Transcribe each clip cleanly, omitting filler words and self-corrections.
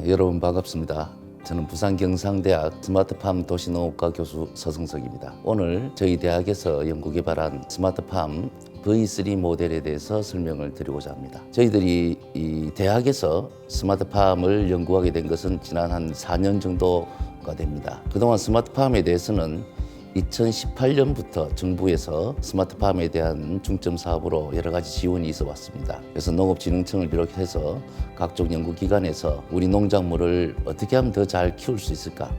여러분 반갑습니다. 저는 부산경상대학 스마트팜 도시농업과 교수 서승석입니다. 오늘 저희 대학에서 연구개발한 스마트팜 V3 모델에 대해서 설명을 드리고자 합니다. 저희들이 이 대학에서 스마트팜을 연구하게 된 것은 지난 한 4년 정도가 됩니다. 그동안 스마트팜에 대해서는 2018년부터 정부에서 스마트팜에 대한 중점 사업으로 여러 가지 지원이 있어 왔습니다. 그래서 농업진흥청을 비롯해서 각종 연구기관에서 우리 농작물을 어떻게 하면 더 잘 키울 수 있을까?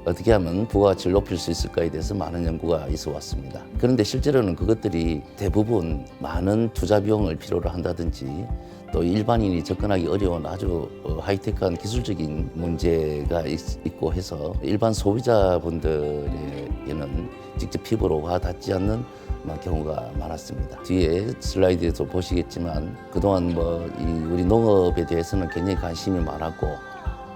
어떻게 하면 부가가치를 높일 수 있을까에 대해서 많은 연구가 있어 왔습니다. 그런데 실제로는 그것들이 대부분 많은 투자 비용을 필요로 한다든지 또 일반인이 접근하기 어려운 아주 하이테크한 기술적인 문제가 있고 해서 일반 소비자분들에게는 직접 피부로 와 닿지 않는 경우가 많았습니다. 뒤에 슬라이드에서 보시겠지만 그동안 우리 농업에 대해서는 굉장히 관심이 많았고,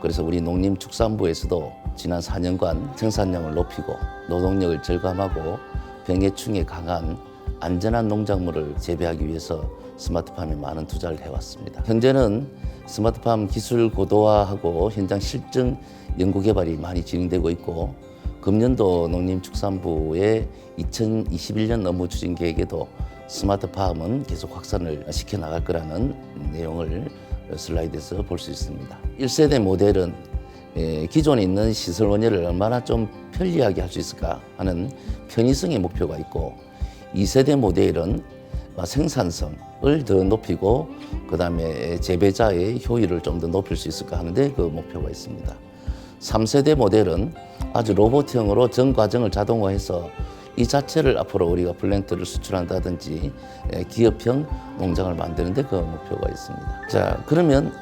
그래서 우리 농림축산부에서도 지난 4년간 생산량을 높이고 노동력을 절감하고 병해충에 강한 안전한 농작물을 재배하기 위해서 스마트팜에 많은 투자를 해왔습니다. 현재는 스마트팜 기술 고도화하고 현장 실증 연구 개발이 많이 진행되고 있고, 금년도 농림축산부의 2021년 업무 추진 계획에도 스마트팜은 계속 확산을 시켜 나갈 거라는 내용을 슬라이드에서 볼 수 있습니다. 1세대 모델은 기존에 있는 시설 원예를 얼마나 좀 편리하게 할 수 있을까 하는 편의성의 목표가 있고, 2세대 모델은 생산성을 더 높이고 그다음에 재배자의 효율을 좀 더 높일 수 있을까 하는데 그 목표가 있습니다. 3세대 모델은 아주 로봇형으로 전 과정을 자동화해서 이 자체를 앞으로 우리가 플랜트를 수출한다든지 기업형 농장을 만드는데 그 목표가 있습니다. 자, 그러면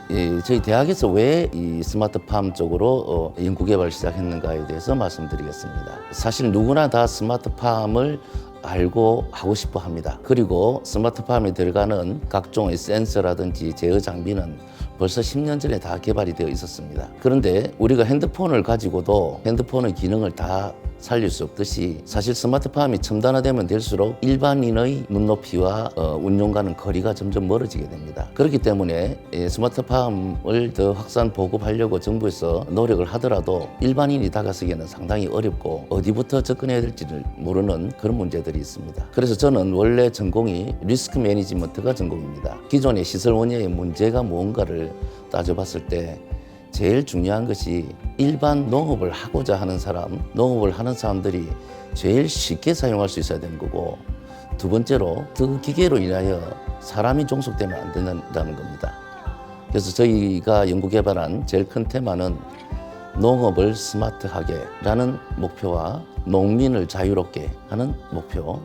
저희 대학에서 왜 이 스마트팜 쪽으로 연구개발을 시작했는가에 대해서 말씀드리겠습니다. 사실 누구나 다 스마트팜을 알고 하고 싶어 합니다. 그리고 스마트팜에 들어가는 각종의 센서라든지 제어 장비는 벌써 10년 전에 다 개발이 되어 있었습니다. 그런데 우리가 핸드폰을 가지고도 핸드폰의 기능을 다 살릴 수 없듯이 사실 스마트팜이 첨단화되면 될수록 일반인의 눈높이와 운용과는 거리가 점점 멀어지게 됩니다. 그렇기 때문에 스마트팜을 더 확산 보급하려고 정부에서 노력을 하더라도 일반인이 다가서기에는 상당히 어렵고 어디부터 접근해야 될지를 모르는 그런 문제들이 있습니다. 그래서 저는 원래 전공이 리스크 매니지먼트가 전공입니다. 기존의 시설 원예의 문제가 무언가를 따져봤을 때 제일 중요한 것이 일반 농업을 하고자 하는 사람, 농업을 하는 사람들이 제일 쉽게 사용할 수 있어야 되는 거고, 두 번째로 그 기계로 인하여 사람이 종속되면 안 된다는 겁니다. 그래서 저희가 연구 개발한 제일 큰 테마는 농업을 스마트하게 라는 목표와 농민을 자유롭게 하는 목표,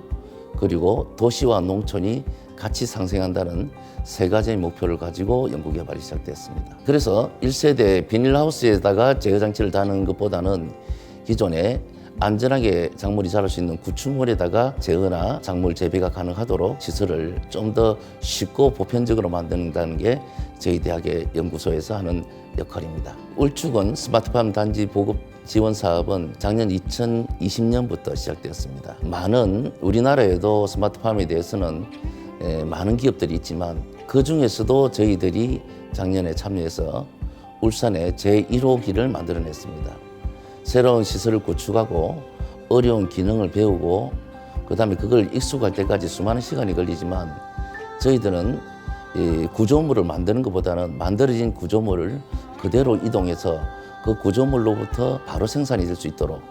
그리고 도시와 농촌이 같이 상생한다는 세 가지의 목표를 가지고 연구 개발이 시작됐습니다. 그래서 1세대 비닐하우스에다가 제어장치를 다는 것보다는 기존에 안전하게 작물이 자랄 수 있는 구축물에다가 제어나 작물 재배가 가능하도록 시설을 좀 더 쉽고 보편적으로 만든다는 게 저희 대학의 연구소에서 하는 역할입니다. 울주군 스마트팜 단지 보급 지원 사업은 작년 2020년부터 시작되었습니다. 많은 우리나라에도 스마트팜에 대해서는 많은 기업들이 있지만 그 중에서도 저희들이 작년에 참여해서 울산에 제1호기를 만들어냈습니다. 새로운 시설을 구축하고 어려운 기능을 배우고 그다음에 그걸 익숙할 때까지 수많은 시간이 걸리지만 저희들은 구조물을 만드는 것보다는 만들어진 구조물을 그대로 이동해서 그 구조물로부터 바로 생산이 될 수 있도록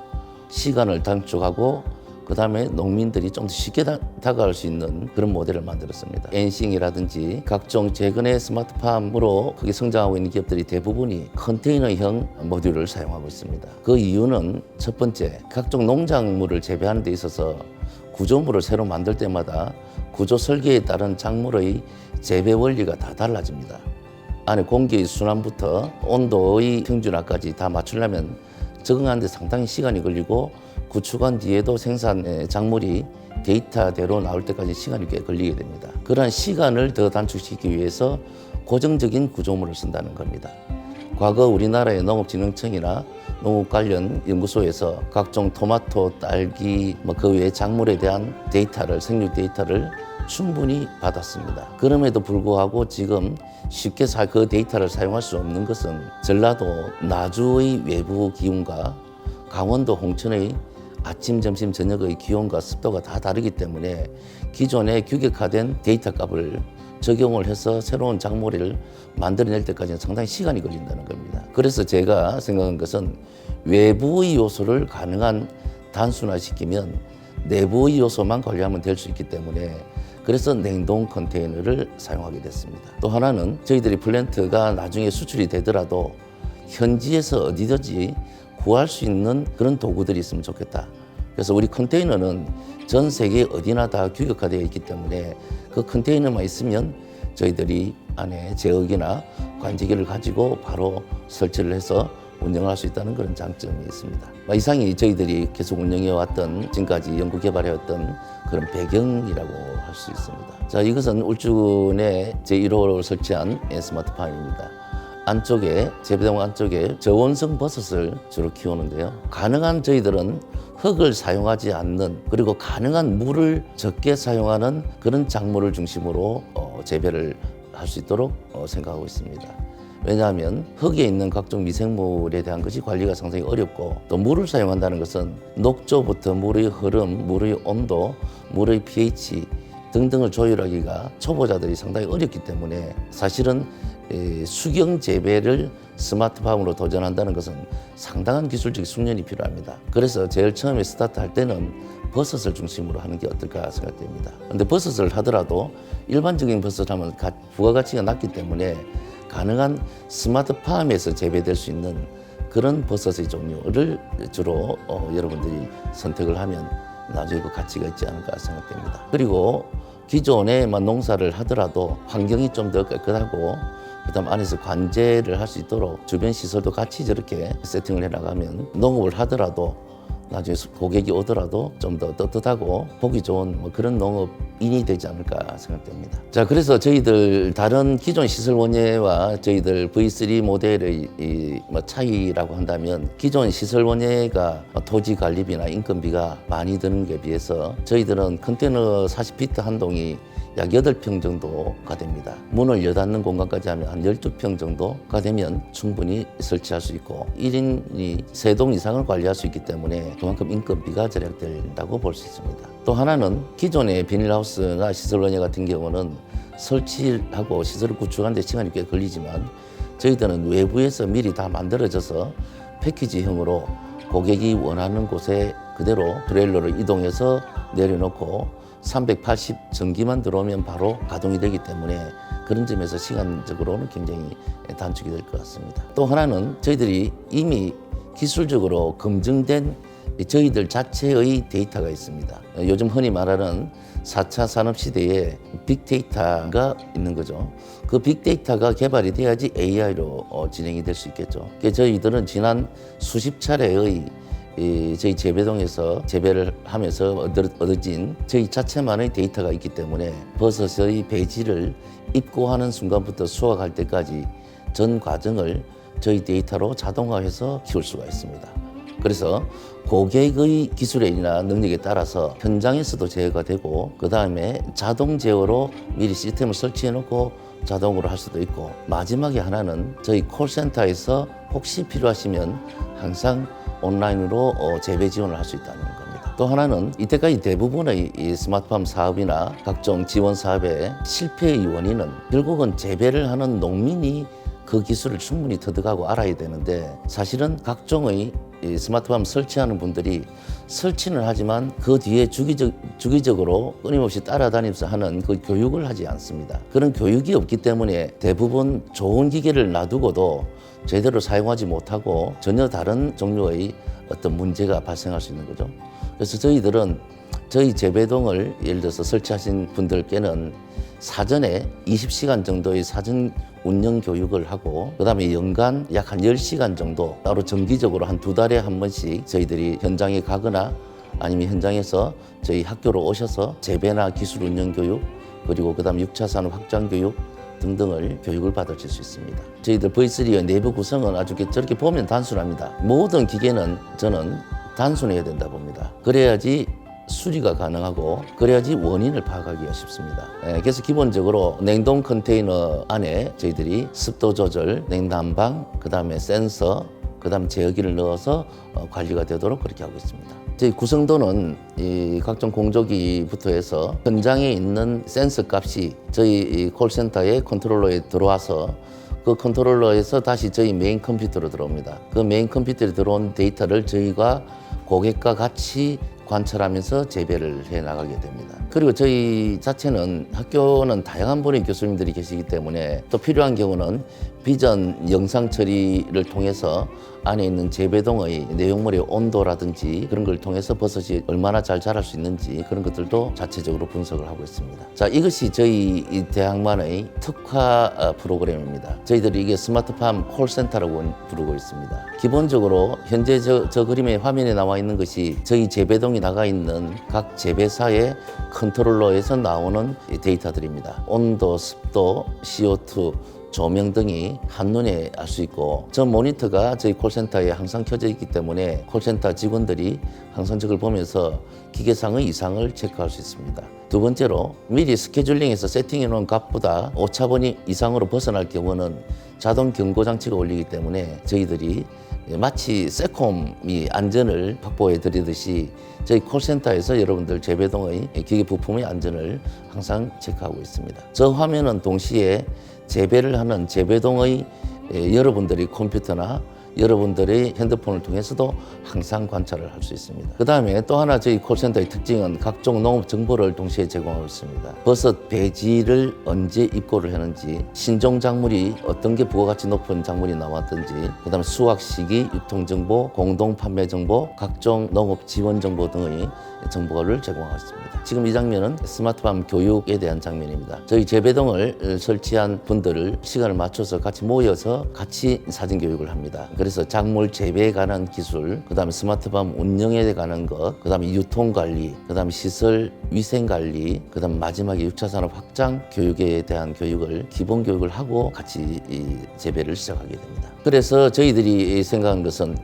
시간을 단축하고 그다음에 농민들이 좀 더 쉽게 다가갈 수 있는 그런 모델을 만들었습니다. 엔싱이라든지 각종 최근의 스마트팜으로 크게 성장하고 있는 기업들이 대부분이 컨테이너형 모듈을 사용하고 있습니다. 그 이유는 첫 번째, 각종 농작물을 재배하는 데 있어서 구조물을 새로 만들 때마다 구조 설계에 따른 작물의 재배 원리가 다 달라집니다. 안에 공기의 순환부터 온도의 평준화까지 다 맞추려면 적응하는 데 상당히 시간이 걸리고 구축한 뒤에도 생산 작물이 데이터대로 나올 때까지 시간이 꽤 걸리게 됩니다. 그러한 시간을 더 단축시키기 위해서 고정적인 구조물을 쓴다는 겁니다. 과거 우리나라의 농업진흥청이나 농업 관련 연구소에서 각종 토마토, 딸기, 그 외의 작물에 대한 데이터를, 생육 데이터를 충분히 받았습니다. 그럼에도 불구하고 지금 쉽게 그 데이터를 사용할 수 없는 것은 전라도 나주의 외부 기온과 강원도 홍천의 아침, 점심, 저녁의 기온과 습도가 다 다르기 때문에 기존의 규격화된 데이터 값을 적용을 해서 새로운 작물을 만들어낼 때까지는 상당히 시간이 걸린다는 겁니다. 그래서 제가 생각한 것은 외부의 요소를 가능한 단순화시키면 내부의 요소만 관리하면 될 수 있기 때문에 그래서 냉동 컨테이너를 사용하게 됐습니다. 또 하나는 저희들이 플랜트가 나중에 수출이 되더라도 현지에서 어디든지 구할 수 있는 그런 도구들이 있으면 좋겠다. 그래서 우리 컨테이너는 전 세계 어디나 다 규격화되어 있기 때문에 그 컨테이너만 있으면 저희들이 안에 제어기나 관제기를 가지고 바로 설치를 해서 운영할 수 있다는 그런 장점이 있습니다. 이상이 저희들이 계속 운영해왔던 지금까지 연구개발해왔던 그런 배경이라고 할 수 있습니다. 자, 이것은 울주군에 제1호를 설치한 스마트팜입니다. 안쪽에 재배동 안쪽에 저온성 버섯을 주로 키우는데요. 가능한 저희들은 흙을 사용하지 않는 그리고 가능한 물을 적게 사용하는 그런 작물을 중심으로 재배를 할 수 있도록 생각하고 있습니다. 왜냐하면 흙에 있는 각종 미생물에 대한 것이 관리가 상당히 어렵고 또 물을 사용한다는 것은 녹조부터 물의 흐름, 물의 온도, 물의 pH 등등을 조율하기가 초보자들이 상당히 어렵기 때문에 사실은 수경 재배를 스마트팜으로 도전한다는 것은 상당한 기술적 숙련이 필요합니다. 그래서 제일 처음에 스타트할 때는 버섯을 중심으로 하는 게 어떨까 생각됩니다. 그런데 버섯을 하더라도 일반적인 버섯하면 부가가치가 낮기 때문에 가능한 스마트팜에서 재배될 수 있는 그런 버섯의 종류를 주로 여러분들이 선택을 하면 나중에 그 가치가 있지 않을까 생각됩니다. 그리고 기존에만 농사를 하더라도 환경이 좀 더 깨끗하고 그다음 안에서 관제를 할 수 있도록 주변 시설도 같이 저렇게 세팅을 해나가면 농업을 하더라도 나중에 고객이 오더라도 좀 더 떳떳하고 보기 좋은 그런 농업인이 되지 않을까 생각됩니다. 자, 그래서 저희들 다른 기존 시설 원예와 저희들 V3 모델의 차이라고 한다면 기존 시설 원예가 토지 관리비나 인건비가 많이 드는 게 비해서 저희들은 컨테이너 40피트 한 동이 약 8평 정도가 됩니다. 문을 여닫는 공간까지 하면 한 12평 정도가 되면 충분히 설치할 수 있고 1인이 3동 이상을 관리할 수 있기 때문에 그만큼 인건비가 절약된다고 볼 수 있습니다. 또 하나는 기존의 비닐하우스나 시설원예 같은 경우는 설치하고 시설을 구축하는 데 시간이 꽤 걸리지만 저희들은 외부에서 미리 다 만들어져서 패키지형으로 고객이 원하는 곳에 그대로 트레일러를 이동해서 내려놓고 380 전기만 들어오면 바로 가동이 되기 때문에 그런 점에서 시간적으로는 굉장히 단축이 될 것 같습니다. 또 하나는 저희들이 이미 기술적으로 검증된 저희들 자체의 데이터가 있습니다. 요즘 흔히 말하는 4차 산업시대에 빅데이터가 있는 거죠. 그 빅데이터가 개발이 돼야지 AI로 진행이 될 수 있겠죠. 저희들은 지난 수십 차례의 저희 재배동에서 재배를 하면서 얻어진 저희 자체만의 데이터가 있기 때문에 버섯의 배지를 입고하는 순간부터 수확할 때까지 전 과정을 저희 데이터로 자동화해서 키울 수가 있습니다. 그래서 고객의 기술이나 능력에 따라서 현장에서도 제어가 되고 그 다음에 자동 제어로 미리 시스템을 설치해 놓고 자동으로 할 수도 있고 마지막에 하나는 저희 콜센터에서 혹시 필요하시면 항상 온라인으로 재배 지원을 할 수 있다는 겁니다. 또 하나는 이때까지 대부분의 이 스마트팜 사업이나 각종 지원 사업의 실패의 원인은 결국은 재배를 하는 농민이 그 기술을 충분히 터득하고 알아야 되는데 사실은 각종의 이 스마트팜 설치하는 분들이 설치는 하지만 그 뒤에 주기적으로 끊임없이 따라다니면서 하는 그 교육을 하지 않습니다. 그런 교육이 없기 때문에 대부분 좋은 기계를 놔두고도 제대로 사용하지 못하고 전혀 다른 종류의 어떤 문제가 발생할 수 있는 거죠. 그래서 저희들은 저희 재배동을 예를 들어서 설치하신 분들께는 사전에 20시간 정도의 사전 운영 교육을 하고 그다음에 연간 약 한 10시간 정도 따로 정기적으로 한 2달에 한 번씩 저희들이 현장에 가거나 아니면 현장에서 저희 학교로 오셔서 재배나 기술 운영 교육 그리고 그다음 6차 산업 확장 교육 등등을 교육을 받으실 수 있습니다. 저희들 V3의 내부 구성은 아주 저렇게 보면 단순합니다. 모든 기계는 저는 단순해야 된다 봅니다. 그래야지 수리가 가능하고 그래야지 원인을 파악하기가 쉽습니다. 그래서 기본적으로 냉동 컨테이너 안에 저희들이 습도 조절, 냉난방, 그 다음에 센서, 그 다음 제어기를 넣어서 관리가 되도록 그렇게 하고 있습니다. 저희 구성도는 이 각종 공조기부터 해서 현장에 있는 센서 값이 저희 콜센터의 컨트롤러에 들어와서 그 컨트롤러에서 다시 저희 메인 컴퓨터로 들어옵니다. 그 메인 컴퓨터에 들어온 데이터를 저희가 고객과 같이 관찰하면서 재배를 해 나가게 됩니다. 그리고 저희 자체는 학교는 다양한 분의 교수님들이 계시기 때문에 또 필요한 경우는 비전 영상 처리를 통해서 안에 있는 재배동의 내용물의 온도라든지 그런 걸 통해서 버섯이 얼마나 잘 자랄 수 있는지 그런 것들도 자체적으로 분석을 하고 있습니다. 자, 이것이 저희 이 대학만의 특화 프로그램입니다. 저희들이 이게 스마트팜 콜센터라고 부르고 있습니다. 기본적으로 현재 저 그림의 화면에 나와 있는 것이 저희 재배동이 나가 있는 각 재배사의 컨트롤러에서 나오는 데이터들입니다. 온도, 습도, CO2, 조명 등이 한눈에 알 수 있고 저 모니터가 저희 콜센터에 항상 켜져 있기 때문에 콜센터 직원들이 항상 저걸 보면서 기계상의 이상을 체크할 수 있습니다. 두 번째로 미리 스케줄링해서 세팅해 놓은 값보다 오차범위 이상으로 벗어날 경우는 자동 경고 장치가 울리기 때문에 저희들이 마치 세콤이 안전을 확보해 드리듯이 저희 콜센터에서 여러분들 재배동의 기계 부품의 안전을 항상 체크하고 있습니다. 저 화면은 동시에 재배를 하는 재배동의 여러분들의 컴퓨터나 여러분들의 핸드폰을 통해서도 항상 관찰을 할 수 있습니다. 그 다음에 또 하나 저희 콜센터의 특징은 각종 농업 정보를 동시에 제공하고 있습니다. 버섯 배지를 언제 입고를 했는지, 신종 작물이 어떤 게 부가가치 높은 작물이 나왔든지, 그 다음에 수확 시기, 유통 정보, 공동 판매 정보, 각종 농업 지원 정보 등의 정보를 제공하고 있습니다. 지금 이 장면은 스마트팜 교육에 대한 장면입니다. 저희 재배동을 설치한 분들을 시간을 맞춰서 같이 모여서 같이 사진 교육을 합니다. 그래서 작물 재배에 관한 기술, 그 다음에 스마트팜 운영에 관한 것, 그 다음에 유통 관리, 그 다음에 시설 위생 관리, 그 다음에 마지막에 6차 산업 확장 교육에 대한 교육을 기본 교육을 하고 같이 이 재배를 시작하게 됩니다. 그래서 저희들이 생각한 것은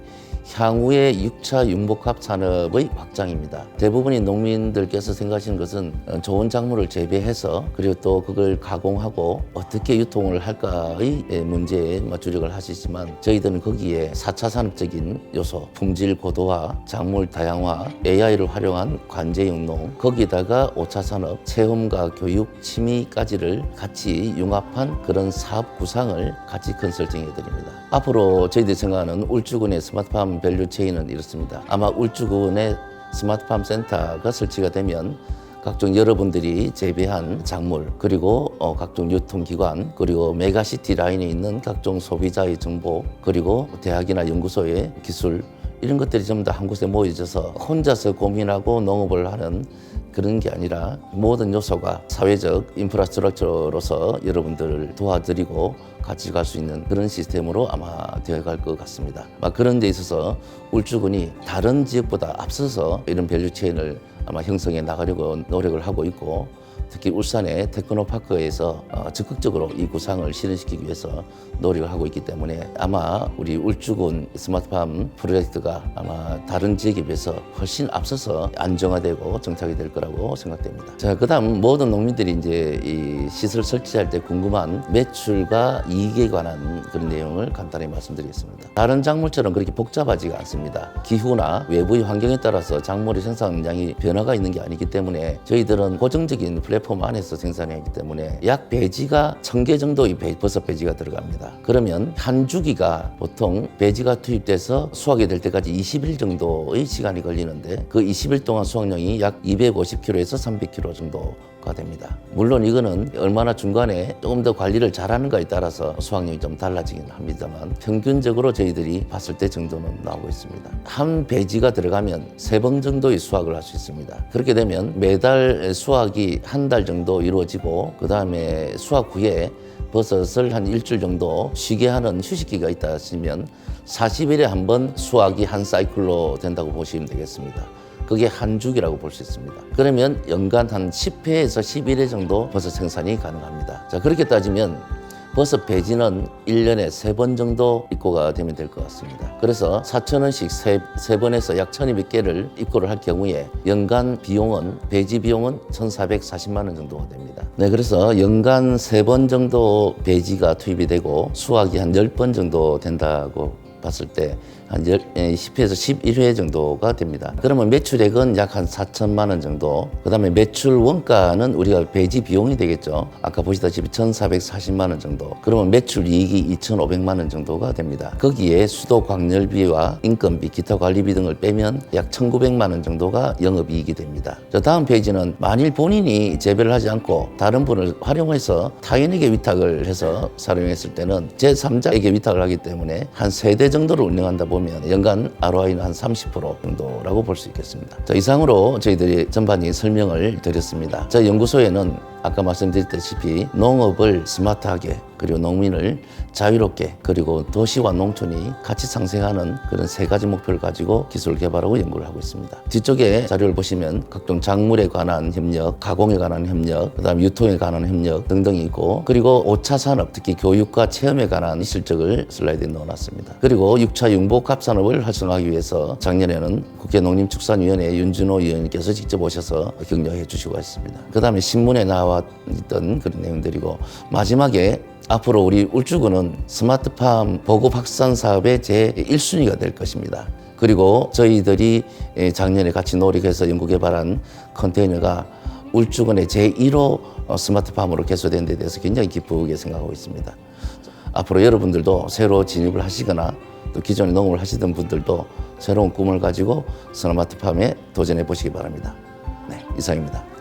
향후의 6차 융복합 산업의 확장입니다. 대부분의 농민들께서 생각하시는 것은 좋은 작물을 재배해서 그리고 또 그걸 가공하고 어떻게 유통을 할까의 문제에 주력을 하시지만 저희들은 거기에 4차 산업적인 요소, 품질 고도화, 작물 다양화, AI를 활용한 관제형 농, 거기다가 5차 산업, 체험과 교육, 취미까지를 같이 융합한 그런 사업 구상을 같이 컨설팅해 드립니다. 앞으로 저희들이 생각하는 울주군의 스마트팜 밸류체인은 이렇습니다. 아마 울주군의 스마트팜 센터가 설치가 되면 각종 여러분들이 재배한 작물 그리고 각종 유통기관 그리고 메가시티 라인에 있는 각종 소비자의 정보 그리고 대학이나 연구소의 기술 이런 것들이 전부 다 한 곳에 모여져서 혼자서 고민하고 농업을 하는 그런 게 아니라 모든 요소가 사회적 인프라스트럭처로서 여러분들을 도와드리고 같이 갈 수 있는 그런 시스템으로 아마 되어갈 것 같습니다. 그런 데 있어서 울주군이 다른 지역보다 앞서서 이런 밸류체인을 아마 형성해 나가려고 노력을 하고 있고 특히 울산의 테크노파크에서 적극적으로 이 구상을 실현시키기 위해서 노력을 하고 있기 때문에 아마 우리 울주군 스마트팜 프로젝트가 아마 다른 지역에 비해서 훨씬 앞서서 안정화되고 정착이 될 거라고 생각됩니다. 자, 그다음 모든 농민들이 이제 이 시설 설치할 때 궁금한 매출과 이익에 관한 그런 내용을 간단히 말씀드리겠습니다. 다른 작물처럼 그렇게 복잡하지가 않습니다. 기후나 외부의 환경에 따라서 작물의 생산량이 변화가 있는 게 아니기 때문에 저희들은 고정적인 플랫폼 안에서 생산하기 때문에 약 배지가 1000개 정도의 버섯 배지가 들어갑니다. 그러면 한 주기가 보통 배지가 투입돼서 수확이 될 때까지 20일 정도의 시간이 걸리는데 그 20일 동안 수확량이 약 250kg에서 300kg 정도가 됩니다. 물론 이거는 얼마나 중간에 조금 더 관리를 잘하는가에 따라서 수확량이 좀 달라지긴 합니다만 평균적으로 저희들이 봤을 때 정도는 나오고 있습니다. 한 배지가 들어가면 3번 정도의 수확을 할 수 있습니다. 그렇게 되면 매달 수확이 한 달 정도 이루어지고 그 다음에 수확 후에 버섯을 한 일주일 정도 쉬게 하는 휴식기가 있다 하시면 40일에 한 번 수확이 한 사이클로 된다고 보시면 되겠습니다. 그게 한 주기라고 볼 수 있습니다. 그러면 연간 한 10회에서 11회 정도 버섯 생산이 가능합니다. 자, 그렇게 따지면 버섯 배지는 1년에 3번 정도 입고가 되면 될 것 같습니다. 그래서 4,000원씩 3번에서 약 1,200개를 입고를 할 경우에 연간 비용은 배지 비용은 1,440만 원 정도가 됩니다. 네, 그래서 연간 3번 정도 배지가 투입이 되고 수확이 한 10번 정도 된다고 봤을 때 한 10회에서 11회 정도가 됩니다. 그러면 매출액은 약 한 4천만 원 정도. 그 다음에 매출 원가는 우리가 배지 비용이 되겠죠. 아까 보시다시피 1,440만 원 정도. 그러면 매출 이익이 2,500만 원 정도가 됩니다. 거기에 수도 광열비와 인건비, 기타 관리비 등을 빼면 약 1,900만 원 정도가 영업이익이 됩니다. 다음 페이지는 만일 본인이 재배를 하지 않고 다른 분을 활용해서 타인에게 위탁을 해서 사용했을 때는 제3자에게 위탁을 하기 때문에 한 3대 정도를 운영한다 보면 연간 ROI는 한 30% 정도라고 볼 수 있겠습니다. 자, 이상으로 저희들이 전반적인 설명을 드렸습니다. 저희 연구소에는 아까 말씀드렸다시피 농업을 스마트하게 그리고 농민을 자유롭게 그리고 도시와 농촌이 같이 상생하는 그런 3가지 목표를 가지고 기술 개발하고 연구를 하고 있습니다. 뒤쪽에 자료를 보시면 각종 작물에 관한 협력, 가공에 관한 협력, 그다음 유통에 관한 협력 등등이 있고 그리고 5차 산업, 특히 교육과 체험에 관한 실적을 슬라이드에 넣어놨습니다. 그리고 6차 융복합 산업을 활성화하기 위해서 작년에는 국회 농림축산위원회 윤준호 위원님께서 직접 오셔서 격려해 주시고 있습니다. 그다음에 신문에 나와 있던 그런 내용들이고 마지막에 앞으로 우리 울주군은 스마트팜 보급 확산 사업의 제1순위가 될 것입니다. 그리고 저희들이 작년에 같이 노력해서 연구개발한 컨테이너가 울주군의 제1호 스마트팜으로 개소된 데 대해서 굉장히 기쁘게 생각하고 있습니다. 앞으로 여러분들도 새로 진입을 하시거나 또 기존에 농업을 하시던 분들도 새로운 꿈을 가지고 스마트팜에 도전해 보시기 바랍니다. 네, 이상입니다.